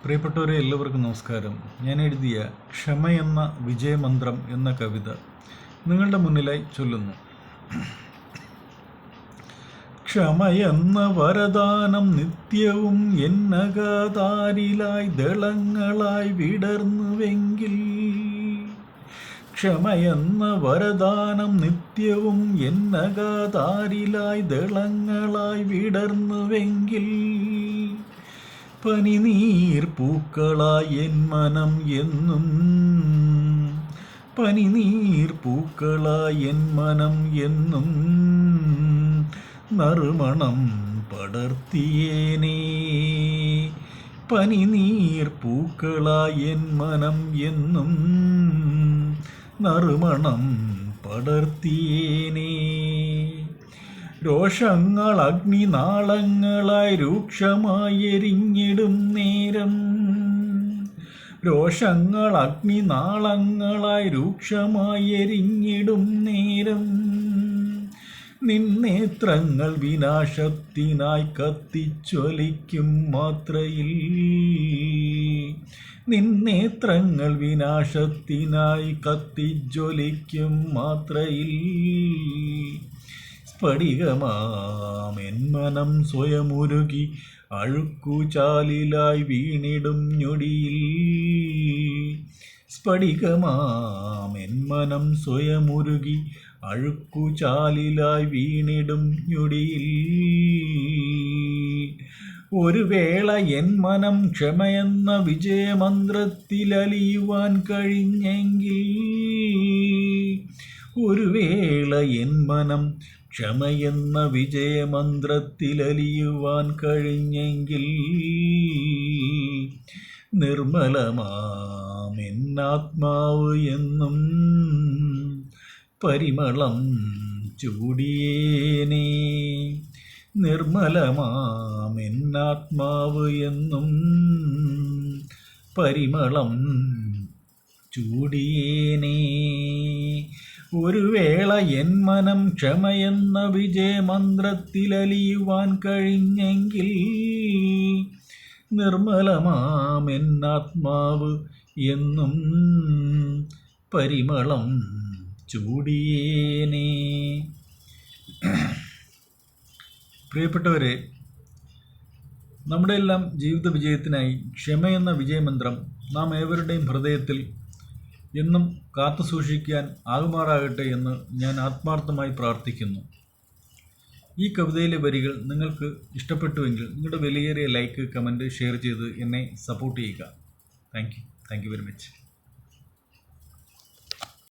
പ്രിയപ്പെട്ടവരെ, എല്ലാവർക്കും നമസ്കാരം. ഞാൻ എഴുതിയ ക്ഷമയെന്ന വിജയമന്ത്രം എന്ന കവിത നിങ്ങളുടെ മുന്നിലായി ചൊല്ലുന്നു. ക്ഷമയെന്ന വരദാനം നിത്യവും എന്നകാതാരിലായി ദളങ്ങളായി വിടർന്നുവെങ്കിൽ, ക്ഷമയെന്ന വരദാനം നിത്യവും എന്നകാതാരിലായി ദളങ്ങളായി വിടർന്നുവെങ്കിൽ, പനിനീർ പൂക്കളായി എൻ മനം എന്നും, പനിനീർ പൂക്കളായി എൻ മനം എന്നും നറുമണം പടർത്തിയേനേ. പനിനീർ പൂക്കളായി എൻ മനം എന്നും നറുമണം പടർത്തിയേനേ. രോഷങ്ങൾ അഗ്നിനാളങ്ങളായി രൂക്ഷമായി എരിഞ്ഞിടും നേരം, രോഷങ്ങൾ അഗ്നിനാളങ്ങളായി രൂക്ഷമായി എരിഞ്ഞിടും നേരം, നിന്നേത്രങ്ങൾ വിനാശത്തിനായി കത്തിച്ചൊലിക്കും മാത്രയിൽ, നിന്നേത്രങ്ങൾ വിനാശത്തിനായി കത്തിജ്വലിക്കും മാത്രയിൽ, സ്ഫടികമാമെൻ മനം സ്വയമുരുകി അഴുക്കുചാലിലായി വീണിടും ഞൊടിയിൽ, സ്ഫടികമാമെൻ മനം സ്വയമുരുകി അഴുക്കുചാലിലായി വീണിടും ഞൊടിയിൽ, ഒരു വേള എൻ മനം ക്ഷമയെന്ന വിജയമന്ത്രത്തിലലിയുവാൻ കഴിഞ്ഞെങ്കിൽ, ഒരു വേള എൻ മനം ക്ഷമയെന്ന വിജയമന്ത്രത്തിലലിയുവാൻ കഴിഞ്ഞെങ്കിൽ, നിർമ്മലമാമെന്നാത്മാവ് എന്നും പരിമളം ചൂടിയേനേ. നിർമ്മലമാമെന്നാത്മാവ് എന്നും പരിമളം ചൂടിയേനേ. ഒരു വേള എൻ മനം ക്ഷമയെന്ന വിജയമന്ത്രത്തിലലിയുവാൻ കഴിഞ്ഞെങ്കിൽ, നിർമ്മലമാമെന്നാത്മാവ് എന്നും പരിമളം ചൂടിയേനേ. പ്രിയപ്പെട്ടവരെ, നമ്മുടെ എല്ലാം ജീവിത വിജയത്തിനായി ക്ഷമയെന്ന വിജയമന്ത്രം നാം ഏവരുടെയും ഹൃദയത്തിൽ എന്നും കാത്തു സൂക്ഷിക്കാൻ ആകുമാറാകട്ടെ എന്ന് ഞാൻ ആത്മാർത്ഥമായി പ്രാർത്ഥിക്കുന്നു. ഈ കവിതയിലെ വരികൾ നിങ്ങൾക്ക് ഇഷ്ടപ്പെട്ടുവെങ്കിൽ നിങ്ങളുടെ വിലയേറിയ ലൈക്ക്, കമൻറ്റ്, ഷെയർ ചെയ്ത് എന്നെ സപ്പോർട്ട് ചെയ്യുക. Thank you very much.